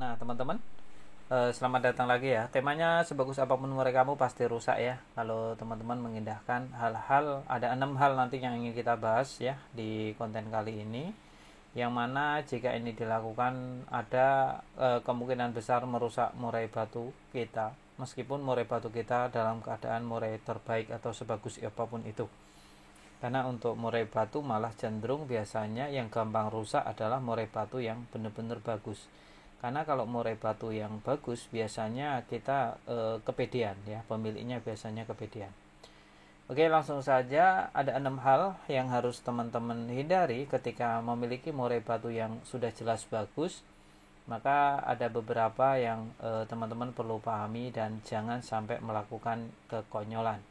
Nah, teman-teman, selamat datang lagi ya. Temanya sebagus apapun murai kamu pasti rusak ya. Kalau teman-teman mengindahkan hal-hal, ada 6 hal nanti yang ingin kita bahas ya di konten kali ini. Yang mana jika ini dilakukan ada kemungkinan besar merusak murai batu kita. Meskipun murai batu kita dalam keadaan murai terbaik atau sebagus apapun itu. Karena untuk murai batu malah cenderung biasanya yang gampang rusak adalah murai batu yang benar-benar bagus. Karena kalau murai batu yang bagus biasanya kita kepedean ya, pemiliknya biasanya kepedean. Oke, langsung saja ada 6 hal yang harus teman-teman hindari ketika memiliki murai batu yang sudah jelas bagus. Maka ada beberapa yang teman-teman perlu pahami dan jangan sampai melakukan kekonyolan.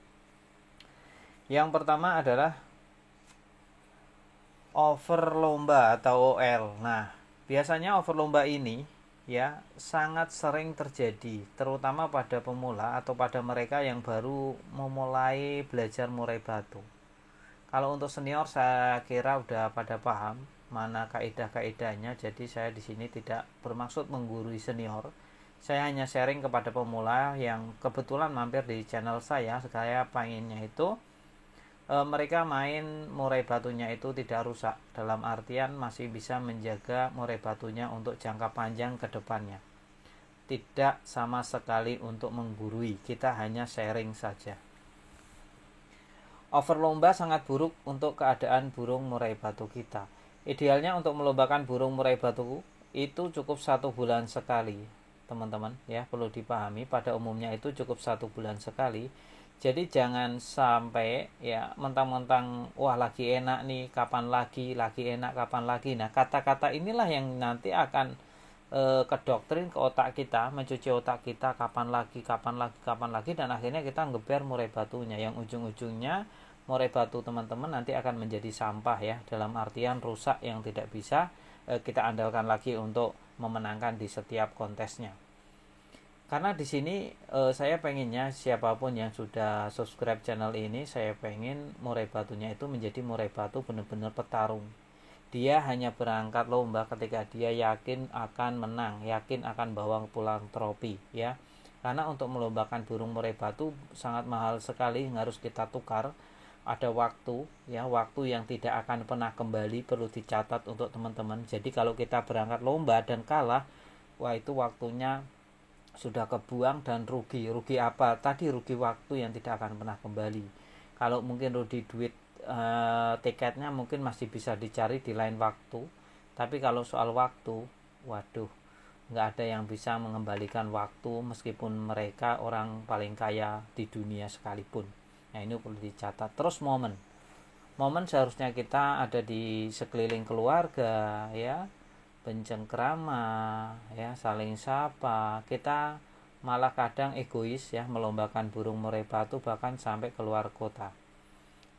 Yang pertama adalah over lomba atau OL. Nah, biasanya over lomba ini ya sangat sering terjadi, terutama pada pemula atau pada mereka yang baru memulai belajar murai batu. Kalau untuk senior saya kira udah pada paham mana kaidah-kaidahnya, jadi saya di sini tidak bermaksud menggurui senior. Saya hanya sharing kepada pemula yang kebetulan mampir di channel saya pengennya itu mereka main murai batunya itu tidak rusak, dalam artian masih bisa menjaga murai batunya untuk jangka panjang ke depannya. Tidak sama sekali untuk menggurui, kita hanya sharing saja. Over lomba sangat buruk untuk keadaan burung murai batu kita. Idealnya untuk melombakan burung murai batu itu cukup 1 bulan sekali, teman-teman ya, perlu dipahami pada umumnya itu cukup 1 bulan sekali. Jadi jangan sampai ya mentang-mentang wah lagi enak nih, kapan lagi enak kapan lagi. Nah, kata-kata inilah yang nanti akan kedoktrin ke otak kita, mencuci otak kita, kapan lagi, dan akhirnya kita ngeber murai batunya yang ujung-ujungnya murai batu teman-teman nanti akan menjadi sampah ya, dalam artian rusak yang tidak bisa kita andalkan lagi untuk memenangkan di setiap kontesnya. Karena di sini saya pengennya siapapun yang sudah subscribe channel ini, saya pengen murai batunya itu menjadi murai batu benar-benar petarung. Dia hanya berangkat lomba ketika dia yakin akan menang, yakin akan bawa pulang trofi ya. Karena untuk melombakan burung murai batu sangat mahal sekali, harus kita tukar. Ada waktu ya, waktu yang tidak akan pernah kembali, perlu dicatat untuk teman-teman. Jadi kalau kita berangkat lomba dan kalah, wah itu waktunya sudah kebuang dan rugi. Rugi apa? Tadi rugi waktu yang tidak akan pernah kembali. Kalau mungkin rugi duit tiketnya mungkin masih bisa dicari di lain waktu. Tapi kalau soal waktu, waduh, nggak ada yang bisa mengembalikan waktu meskipun mereka orang paling kaya di dunia sekalipun. Nah, ini perlu dicatat. Terus momen. Momen seharusnya kita ada di sekeliling keluarga ya, pencengkrama ya, saling sapa. Kita malah kadang egois ya, melombakan burung murai batu bahkan sampai keluar kota.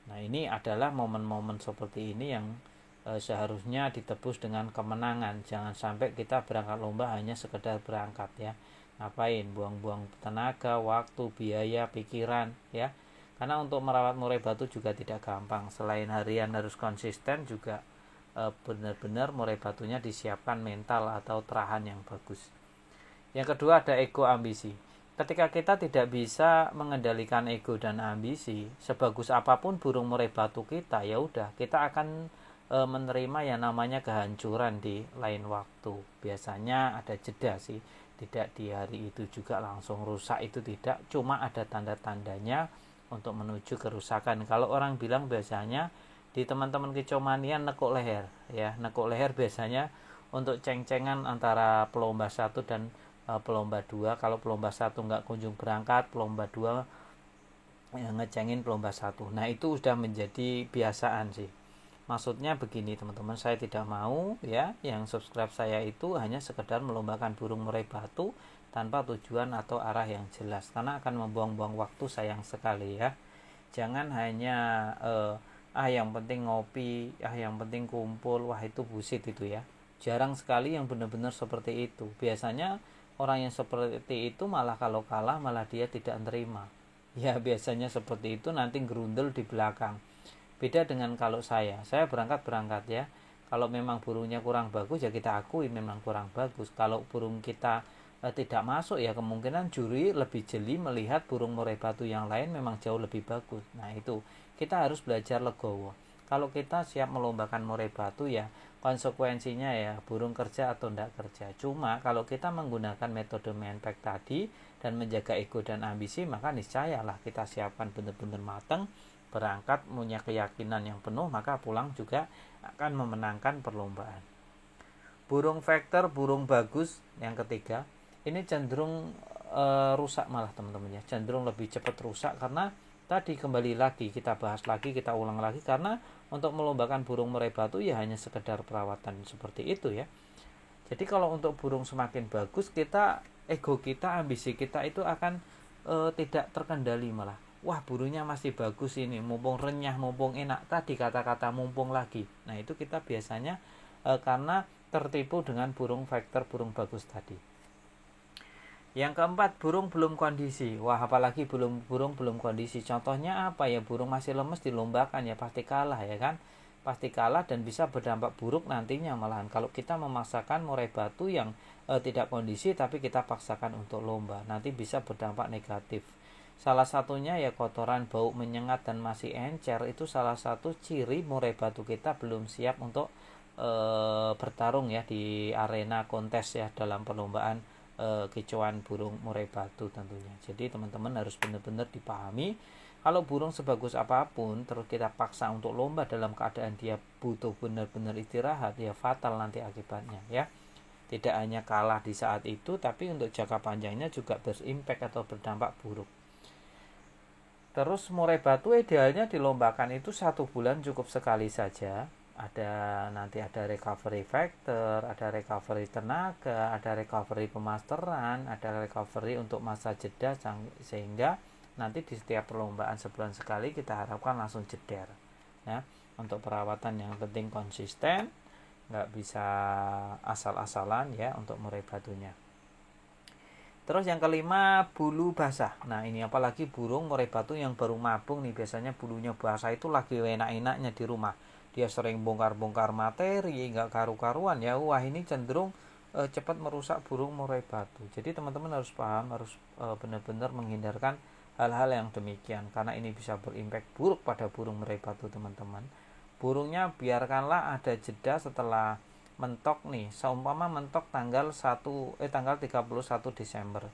Nah, ini adalah momen-momen seperti ini yang seharusnya ditebus dengan kemenangan. Jangan sampai kita berangkat lomba hanya sekedar berangkat ya. Ngapain buang-buang tenaga, waktu, biaya, pikiran ya. Karena untuk merawat murai batu juga tidak gampang. Selain harian harus konsisten, juga benar-benar murai batunya disiapkan mental atau terahan yang bagus. Yang kedua ada ego ambisi. Ketika kita tidak bisa mengendalikan ego dan ambisi, sebagus apapun burung murai batu kita, ya udah kita akan menerima yang namanya kehancuran di lain waktu. Biasanya ada jeda sih, tidak di hari itu juga langsung rusak, itu tidak, cuma ada tanda-tandanya untuk menuju kerusakan. Kalau orang bilang biasanya di teman-teman kecomanian nekuk leher ya, nekuk leher biasanya untuk ceng-cengan antara pelomba 1 dan pelomba 2. Kalau pelomba 1 nggak kunjung berangkat, pelomba 2 ngecengin pelomba 1. Nah, itu sudah menjadi biasaan sih. Maksudnya begini teman-teman, saya tidak mau ya yang subscribe saya itu hanya sekedar melombakan burung murai batu tanpa tujuan atau arah yang jelas, karena akan membuang-buang waktu, sayang sekali ya. Jangan hanya yang penting ngopi, yang penting kumpul, wah itu bullshit itu ya. Jarang sekali yang benar-benar seperti itu. Biasanya orang yang seperti itu malah kalau kalah malah dia tidak terima. Ya biasanya seperti itu, nanti gerundel di belakang. Beda dengan kalau saya berangkat ya. Kalau memang burungnya kurang bagus ya kita akui memang kurang bagus. Kalau burung kita tidak masuk ya kemungkinan juri lebih jeli melihat burung murai batu yang lain memang jauh lebih bagus. Nah itu kita harus belajar legowo. Kalau kita siap melombakan murai batu ya konsekuensinya ya burung kerja atau tidak kerja. Cuma kalau kita menggunakan metode menpack tadi dan menjaga ego dan ambisi, maka niscayalah kita siapkan benar-benar matang, berangkat punya keyakinan yang penuh, maka pulang juga akan memenangkan perlombaan. Burung vektor, burung bagus yang ketiga, ini cenderung rusak malah teman-teman ya, cenderung lebih cepat rusak karena tadi kembali lagi kita bahas lagi, kita ulang lagi, karena untuk melombakan burung murai batu ya hanya sekedar perawatan seperti itu ya. Jadi kalau untuk burung semakin bagus, kita ego kita, ambisi kita itu akan tidak terkendali malah. Wah burungnya masih bagus ini, mumpung renyah, mumpung enak, tadi kata-kata mumpung lagi. Nah itu kita biasanya karena tertipu dengan burung vektor, burung bagus tadi. Yang keempat, burung belum kondisi. Wah apalagi burung belum kondisi. Contohnya apa ya, burung masih lemes dilombakan ya pasti kalah ya kan. Pasti kalah dan bisa berdampak buruk nantinya malahan. Kalau kita memaksakan murai batu yang tidak kondisi tapi kita paksakan untuk lomba, nanti bisa berdampak negatif. Salah satunya ya kotoran, bau menyengat dan masih encer, itu salah satu ciri murai batu kita belum siap untuk bertarung ya di arena kontes ya dalam perlombaan kicauan burung murai batu tentunya. Jadi teman-teman harus benar-benar dipahami, kalau burung sebagus apapun terus kita paksa untuk lomba dalam keadaan dia butuh benar-benar istirahat, ya fatal nanti akibatnya ya. Tidak hanya kalah di saat itu, tapi untuk jangka panjangnya juga berimpact atau berdampak buruk. Terus murai batu idealnya dilombakan itu 1 bulan cukup sekali saja. Nanti ada recovery factor, ada recovery tenaga, ada recovery pemasteran, ada recovery untuk masa jeda, sehingga nanti di setiap perlombaan sebulan sekali kita harapkan langsung jeder ya. Untuk perawatan yang penting konsisten, nggak bisa asal-asalan ya untuk murai batunya. Terus yang kelima, bulu basah. Nah ini apalagi burung murai batu yang baru mabung nih, biasanya bulunya basah itu lagi enak-enaknya di rumah. Dia sering bongkar-bongkar materi, nggak karu-karuan ya. Wah ini cenderung cepat merusak burung murai batu. Jadi teman-teman harus paham, harus benar-benar menghindarkan hal-hal yang demikian, karena ini bisa berimpact buruk pada burung murai batu teman-teman. Burungnya biarkanlah ada jeda setelah mentok nih, seumpama mentok tanggal 31 Desember,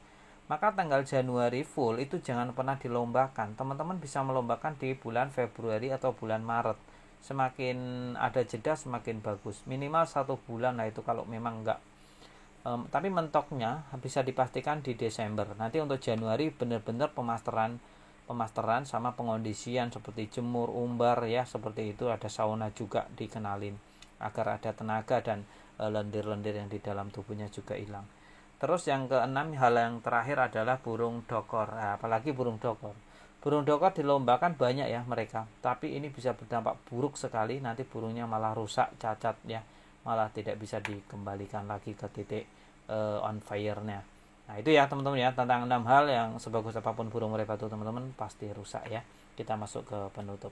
maka tanggal Januari full itu jangan pernah dilombakan. Teman-teman bisa melombakan di bulan Februari atau bulan Maret. Semakin ada jeda semakin bagus, minimal 1 bulan lah itu kalau memang enggak. Tapi mentoknya bisa dipastikan di Desember. Nanti untuk Januari benar-benar pemasteran sama pengondisian seperti jemur, umbar ya, seperti itu, ada sauna juga dikenalin agar ada tenaga dan lendir-lendir yang di dalam tubuhnya juga hilang. Terus yang keenam, hal yang terakhir adalah burung dokor. Nah, apalagi burung dokor. Burung dokor dilombakan banyak ya mereka, tapi ini bisa berdampak buruk sekali. Nanti burungnya malah rusak, cacat ya, malah tidak bisa dikembalikan lagi ke titik on fire-nya. Nah itu ya teman-teman ya, tentang 6 hal yang sebagus apapun burung murai batu teman-teman pasti rusak ya. Kita masuk ke penutup.